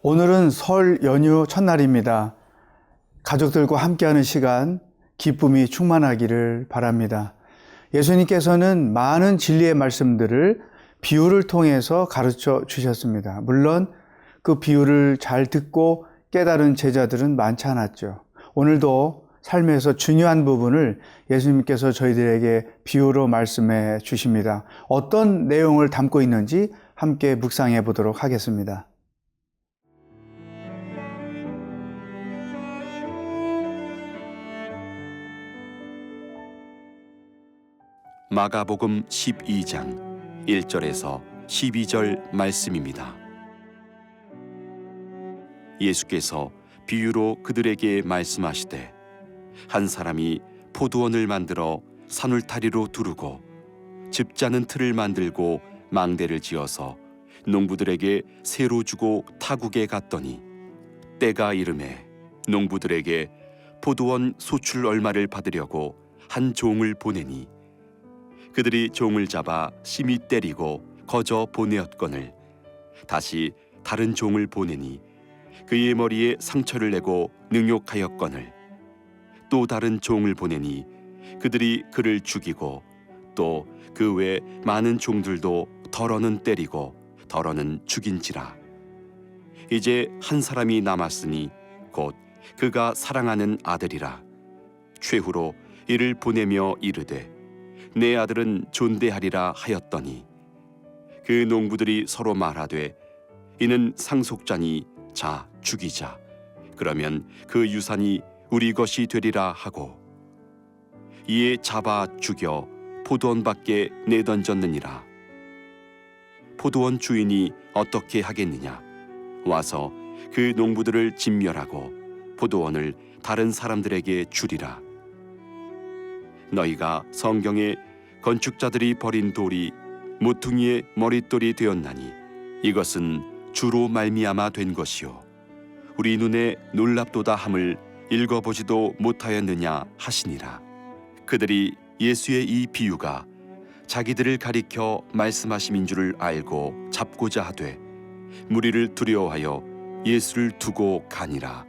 오늘은 설 연휴 첫날입니다. 가족들과 함께하는 시간, 기쁨이 충만하기를 바랍니다. 예수님께서는 많은 진리의 말씀들을 비유를 통해서 가르쳐 주셨습니다. 물론 그 비유를 잘 듣고 깨달은 제자들은 많지 않았죠. 오늘도 삶에서 중요한 부분을 예수님께서 저희들에게 비유로 말씀해 주십니다. 어떤 내용을 담고 있는지 함께 묵상해 보도록 하겠습니다. 마가복음 12장 1절에서 12절 말씀입니다. 예수께서 비유로 그들에게 말씀하시되 한 사람이 포도원을 만들어 산울타리로 두르고 즙 짜는 틀을 만들고 망대를 지어서 농부들에게 새로 주고 타국에 갔더니 때가 이르매 농부들에게 포도원 소출 얼마를 받으려고 한 종을 보내니 그들이 종을 잡아 심히 때리고 거저 보내었거늘 다시 다른 종을 보내니 그의 머리에 상처를 내고 능욕하였거늘 또 다른 종을 보내니 그들이 그를 죽이고 또 그 외 많은 종들도 덜어는 때리고 덜어는 죽인지라. 이제 한 사람이 남았으니 곧 그가 사랑하는 아들이라. 최후로 이를 보내며 이르되 내 아들은 존대하리라 하였더니 그 농부들이 서로 말하되 이는 상속자니 자 죽이자. 그러면 그 유산이 우리 것이 되리라 하고 이에 잡아 죽여 포도원 밖에 내던졌느니라. 포도원 주인이 어떻게 하겠느냐? 와서 그 농부들을 진멸하고 포도원을 다른 사람들에게 주리라. 너희가 성경에 건축자들이 버린 돌이 모퉁이의 머릿돌이 되었나니 이것은 주로 말미암아 된 것이요 우리 눈에 놀랍도다 함을 읽어보지도 못하였느냐 하시니라. 그들이 예수의 이 비유가 자기들을 가리켜 말씀하심인 줄을 알고 잡고자 하되 무리를 두려워하여 예수를 두고 가니라.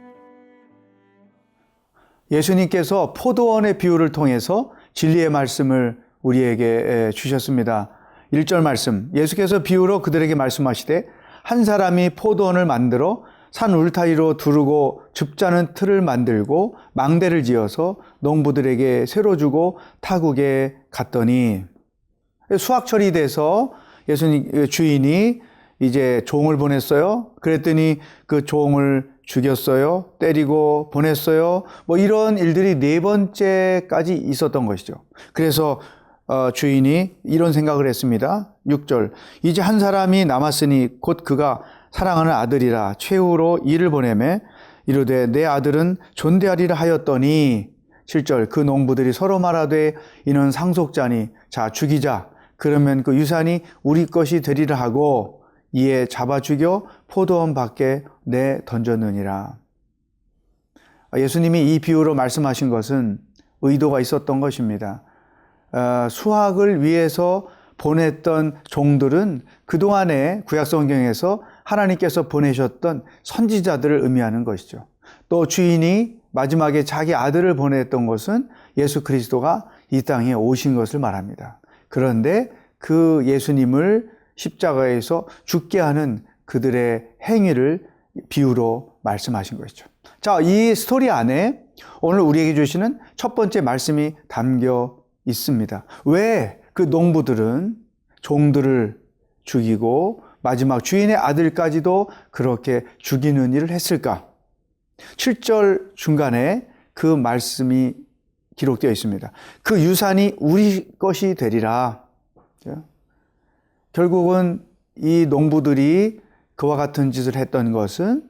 예수님께서 포도원의 비유를 통해서 진리의 말씀을 우리에게 주셨습니다. 1절 말씀, 예수께서 비유로 그들에게 말씀하시되 한 사람이 포도원을 만들어 산 울타리로 두르고 즙 짜는 틀을 만들고 망대를 지어서 농부들에게 새로 주고 타국에 갔더니 수확철이 돼서 예수님 주인이 이제 종을 보냈어요. 그랬더니 그 종을 죽였어요. 때리고 보냈어요. 이런 일들이 네 번째까지 있었던 것이죠. 그래서 주인이 이런 생각을 했습니다. 6절, 이제 한 사람이 남았으니 곧 그가 사랑하는 아들이라. 최후로 이를 보내매 이르되 내 아들은 존대하리라 하였더니 7절, 그 농부들이 서로 말하되 이는 상속자니 자 죽이자. 그러면 그 유산이 우리 것이 되리라 하고 이에 잡아 죽여 포도원 밖에 내 던졌느니라. 예수님이 이 비유로 말씀하신 것은 의도가 있었던 것입니다. 수확을 위해서 보냈던 종들은 그동안에 구약성경에서 하나님께서 보내셨던 선지자들을 의미하는 것이죠. 또 주인이 마지막에 자기 아들을 보냈던 것은 예수 그리스도가 이 땅에 오신 것을 말합니다. 그런데 그 예수님을 십자가에서 죽게 하는 그들의 행위를 비유로 말씀하신 것이죠. 자, 이 스토리 안에 오늘 우리에게 주시는 첫 번째 말씀이 담겨 있습니다. 왜 그 농부들은 종들을 죽이고 마지막 주인의 아들까지도 그렇게 죽이는 일을 했을까? 7절 중간에 그 말씀이 기록되어 있습니다. 그 유산이 우리 것이 되리라. 결국은 이 농부들이 그와 같은 짓을 했던 것은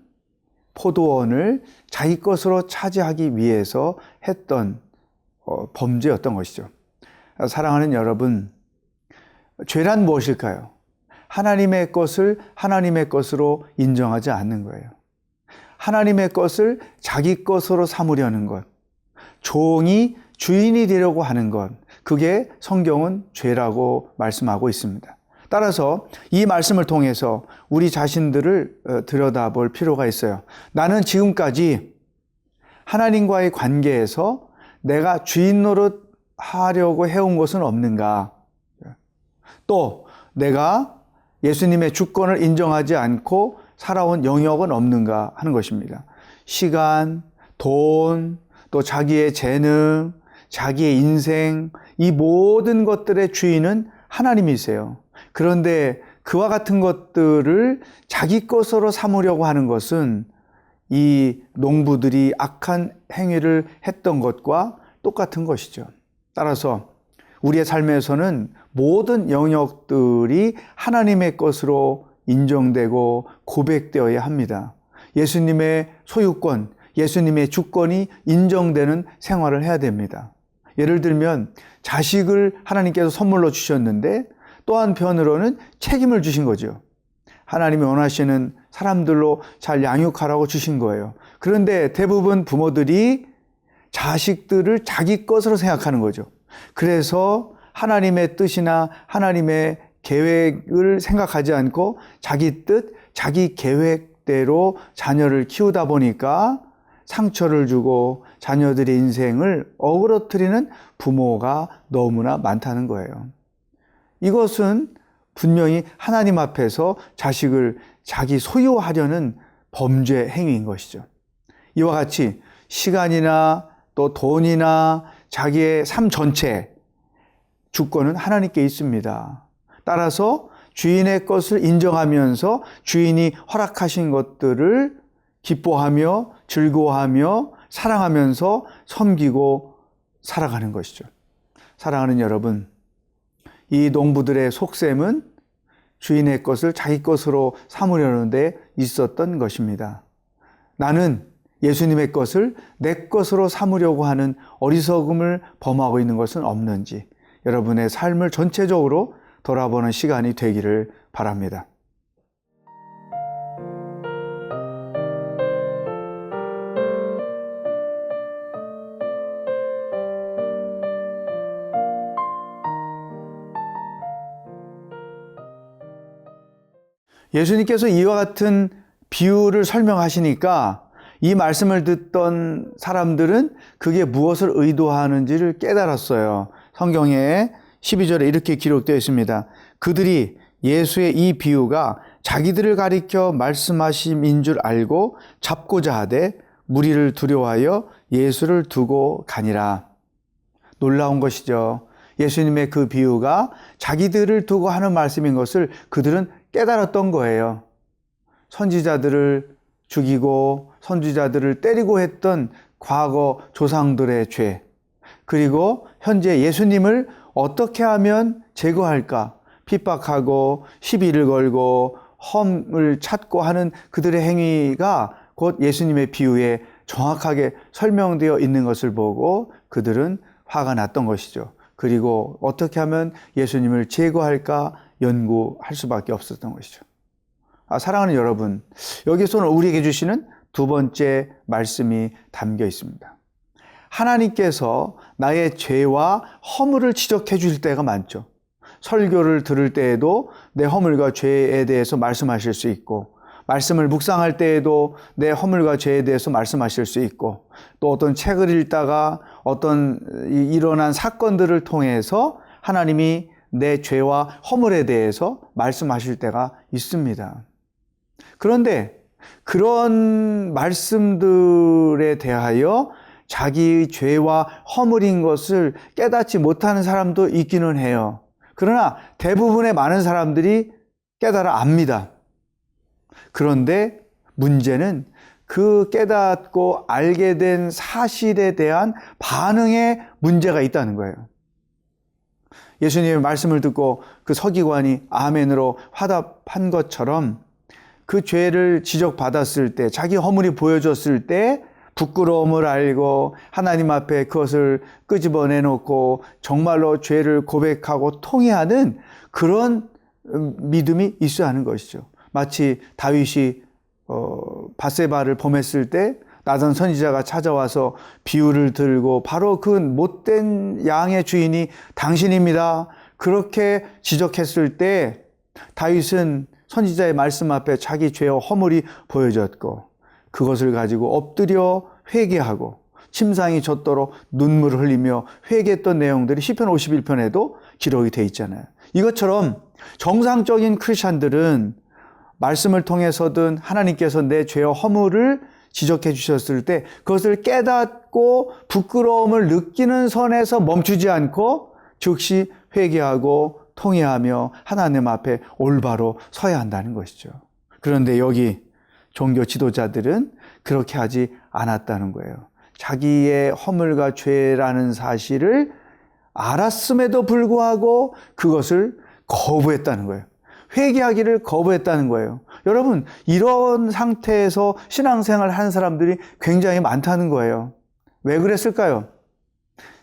포도원을 자기 것으로 차지하기 위해서 했던 범죄였던 것이죠. 사랑하는 여러분, 죄란 무엇일까요? 하나님의 것을 하나님의 것으로 인정하지 않는 거예요. 하나님의 것을 자기 것으로 삼으려는 것, 종이 주인이 되려고 하는 것, 그게 성경은 죄라고 말씀하고 있습니다. 따라서 이 말씀을 통해서 우리 자신들을 들여다볼 필요가 있어요. 나는 지금까지 하나님과의 관계에서 내가 주인 노릇 하려고 해온 것은 없는가? 또 내가 예수님의 주권을 인정하지 않고 살아온 영역은 없는가 하는 것입니다. 시간, 돈, 또 자기의 재능, 자기의 인생, 이 모든 것들의 주인은 하나님이세요. 그런데 그와 같은 것들을 자기 것으로 삼으려고 하는 것은 이 농부들이 악한 행위를 했던 것과 똑같은 것이죠. 따라서 우리의 삶에서는 모든 영역들이 하나님의 것으로 인정되고 고백되어야 합니다. 예수님의 소유권, 예수님의 주권이 인정되는 생활을 해야 됩니다. 예를 들면 자식을 하나님께서 선물로 주셨는데 또 한편으로는 책임을 주신 거죠. 하나님이 원하시는 사람들로 잘 양육하라고 주신 거예요. 그런데 대부분 부모들이 자식들을 자기 것으로 생각하는 거죠. 그래서 하나님의 뜻이나 하나님의 계획을 생각하지 않고 자기 뜻, 자기 계획대로 자녀를 키우다 보니까 상처를 주고 자녀들의 인생을 어그러뜨리는 부모가 너무나 많다는 거예요. 이것은 분명히 하나님 앞에서 자식을 자기 소유하려는 범죄 행위인 것이죠. 이와 같이 시간이나 또 돈이나 자기의 삶 전체 주권은 하나님께 있습니다. 따라서 주인의 것을 인정하면서 주인이 허락하신 것들을 기뻐하며 즐거워하며 사랑하면서 섬기고 살아가는 것이죠. 사랑하는 여러분, 이 농부들의 속셈은 주인의 것을 자기 것으로 삼으려는 데 있었던 것입니다. 나는 예수님의 것을 내 것으로 삼으려고 하는 어리석음을 범하고 있는 것은 없는지 여러분의 삶을 전체적으로 돌아보는 시간이 되기를 바랍니다. 예수님께서 이와 같은 비유를 설명하시니까 이 말씀을 듣던 사람들은 그게 무엇을 의도하는지를 깨달았어요. 성경에 12절에 이렇게 기록되어 있습니다. 그들이 예수의 이 비유가 자기들을 가리켜 말씀하심인 줄 알고 잡고자 하되 무리를 두려워하여 예수를 두고 가니라. 놀라운 것이죠. 예수님의 그 비유가 자기들을 두고 하는 말씀인 것을 그들은 깨달았던 거예요. 선지자들을 죽이고 선지자들을 때리고 했던 과거 조상들의 죄, 그리고 현재 예수님을 어떻게 하면 제거할까? 핍박하고 시비를 걸고 험을 찾고 하는 그들의 행위가 곧 예수님의 비유에 정확하게 설명되어 있는 것을 보고 그들은 화가 났던 것이죠. 그리고 어떻게 하면 예수님을 제거할까 연구할 수밖에 없었던 것이죠. 사랑하는 여러분, 여기서는 우리에게 주시는 두 번째 말씀이 담겨 있습니다. 하나님께서 나의 죄와 허물을 지적해 주실 때가 많죠. 설교를 들을 때에도 내 허물과 죄에 대해서 말씀하실 수 있고, 말씀을 묵상할 때에도 내 허물과 죄에 대해서 말씀하실 수 있고, 또 어떤 책을 읽다가 어떤 일어난 사건들을 통해서 하나님이 내 죄와 허물에 대해서 말씀하실 때가 있습니다. 그런데 그런 말씀들에 대하여 자기 죄와 허물인 것을 깨닫지 못하는 사람도 있기는 해요. 그러나 대부분의 많은 사람들이 깨달아 압니다. 그런데 문제는 그 깨닫고 알게 된 사실에 대한 반응에 문제가 있다는 거예요. 예수님의 말씀을 듣고 그 서기관이 아멘으로 화답한 것처럼 그 죄를 지적받았을 때, 자기 허물이 보여졌을 때 부끄러움을 알고 하나님 앞에 그것을 끄집어내놓고 정말로 죄를 고백하고 통회하는 그런 믿음이 있어야 하는 것이죠. 마치 다윗이 밧세바를 범했을 때 나단 선지자가 찾아와서 비유를 들고 바로 그 못된 양의 주인이 당신입니다. 그렇게 지적했을 때 다윗은 선지자의 말씀 앞에 자기 죄와 허물이 보여졌고 그것을 가지고 엎드려 회개하고 침상이 젖도록 눈물을 흘리며 회개했던 내용들이 시편 51편에도 기록이 돼 있잖아요. 이것처럼 정상적인 크리스찬들은 말씀을 통해서든 하나님께서 내 죄와 허물을 지적해 주셨을 때 그것을 깨닫고 부끄러움을 느끼는 선에서 멈추지 않고 즉시 회개하고 통회하며 하나님 앞에 올바로 서야 한다는 것이죠. 그런데 여기 종교 지도자들은 그렇게 하지 않았다는 거예요. 자기의 허물과 죄라는 사실을 알았음에도 불구하고 그것을 거부했다는 거예요. 회개하기를 거부했다는 거예요. 여러분, 이런 상태에서 신앙생활을 하는 사람들이 굉장히 많다는 거예요. 왜 그랬을까요?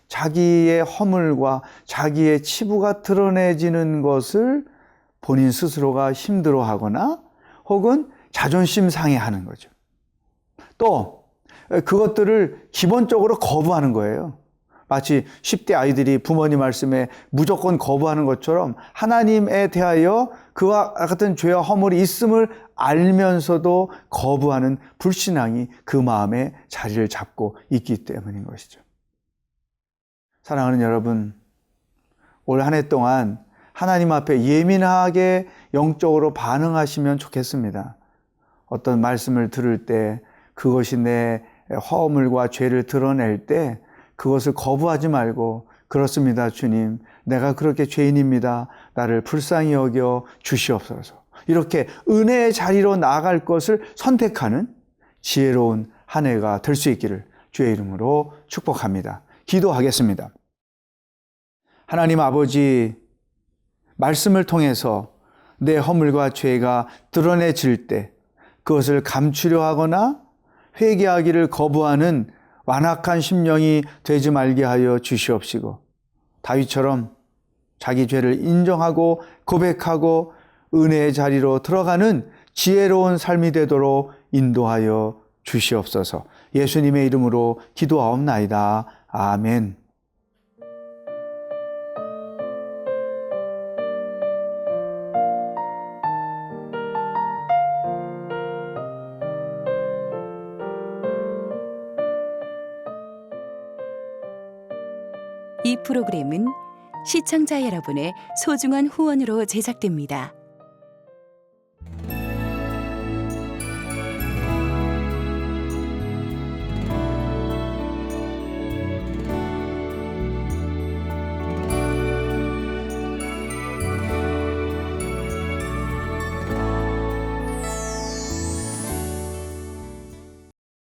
자기의 허물과 자기의 치부가 드러내지는 것을 본인 스스로가 힘들어하거나 혹은 자존심 상해하는 거죠. 또 그것들을 기본적으로 거부하는 거예요. 마치 10대 아이들이 부모님 말씀에 무조건 거부하는 것처럼 하나님에 대하여 그와 같은 죄와 허물이 있음을 알면서도 거부하는 불신앙이 그 마음에 자리를 잡고 있기 때문인 것이죠. 사랑하는 여러분, 올 한 해 동안 하나님 앞에 예민하게 영적으로 반응하시면 좋겠습니다. 어떤 말씀을 들을 때 그것이 내 허물과 죄를 드러낼 때 그것을 거부하지 말고 그렇습니다, 주님. 내가 그렇게 죄인입니다. 나를 불쌍히 여겨 주시옵소서. 이렇게 은혜의 자리로 나아갈 것을 선택하는 지혜로운 한 해가 될 수 있기를 주의 이름으로 축복합니다. 기도하겠습니다. 하나님 아버지, 말씀을 통해서 내 허물과 죄가 드러내질 때 그것을 감추려 하거나 회개하기를 거부하는 완악한 심령이 되지 말게 하여 주시옵시고 다윗처럼 자기 죄를 인정하고 고백하고 은혜의 자리로 들어가는 지혜로운 삶이 되도록 인도하여 주시옵소서. 예수님의 이름으로 기도하옵나이다. 아멘. 이 프로그램은 시청자 여러분의 소중한 후원으로 제작됩니다.